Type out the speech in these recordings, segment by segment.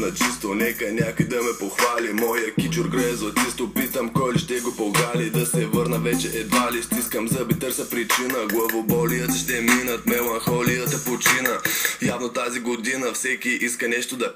на чисто, нека някой да ме похвали. Моя кичур грее златисто, питам кой ли ще го погали. Да се върна вече едва ли, стискам зъби, търся причина. Главоболията ще минат, меланхолията почина. Явно тази година всеки иска нещо да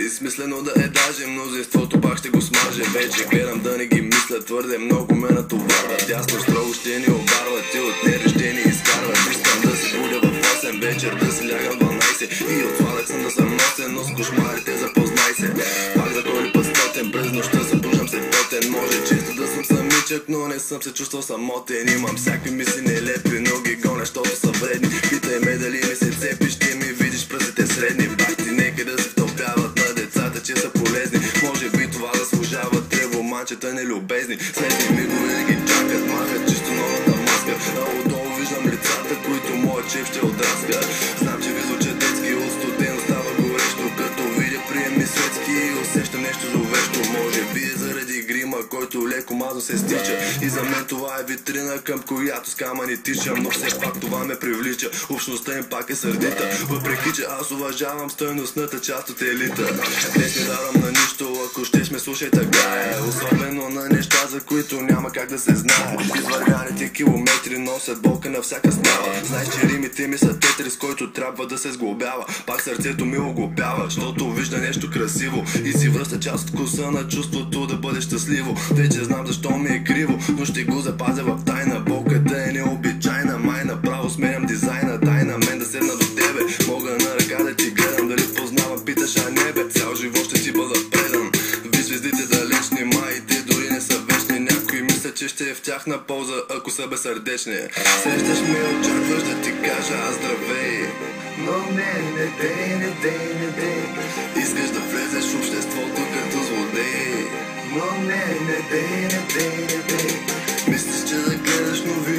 измислено да е, даже мнозинството пак ще го смаже. Вече гледам да не ги мисля, твърде много ме натоварват. Дясно строго ще ни обарват и от нерви ще ни изкарват. Искам да се будя в 8 вечер, да си лягам 12 и от сладък съм да съм носен, но с кошмарите запознай се. Пак за коли пъстотен, през нощта събуждам се потен. Може често да съм самичък, но не съм се чувствал самотен. Имам всякакви мисли нелепи, но ги гоня, защото са вредни. Питай ме дали ми се цепиш, ще ми видиш пръстите средни. Бах ти нека да се втълпяват на децата, че са полезни. Може би това заслужават тревоманчета нелюбезни. Средни мигове да ги чакат, махат чисто новата маска. А отдолу виждам лицата, които моят чеп ще отраска. Знам, че ви звуча детски, от студено става горещо. Като видя приемни светски и усещам нещо зловещо. Може би е заради грима, който леко мазно се стича. И за мен това е витрина, към която с камъни тичам. Но все пак това ме привлича, общността им пак е сърдита. Въпреки че аз уважавам стойностната част от елита. Днес не давам на нищо, ако щеш ме слушай така е. Особено на неща, за които няма как да се знае. Извървяните километри носят болка на всяка става. Знаеш, че римите ми са тетри, с който трябва да се сглобява. Пак сърцето ми оглупява, защото вижда нещо красиво и си връща част от вкуса на чувството да бъде щастливо. Вече знам защо ми е криво, но ще го запазя в тайна. Болката е необичайна, май направо сменям дизайна. Дай на мен да седна до тебе, мога на ръка да ти гледам. Дали познавам, питаш, а не бе, цял живот ще ти бъда предан. Ви звездите далечни, майите дори не са вечни. Някои мислят, че ще е в тяхна полза, ако са безсърдечни. Срещаш ме, очакваш да ти кажа аз здравей, но не дей. Искаш да влезеш в обществото като злодей, но не дей. Мислиш, че да гледаш нови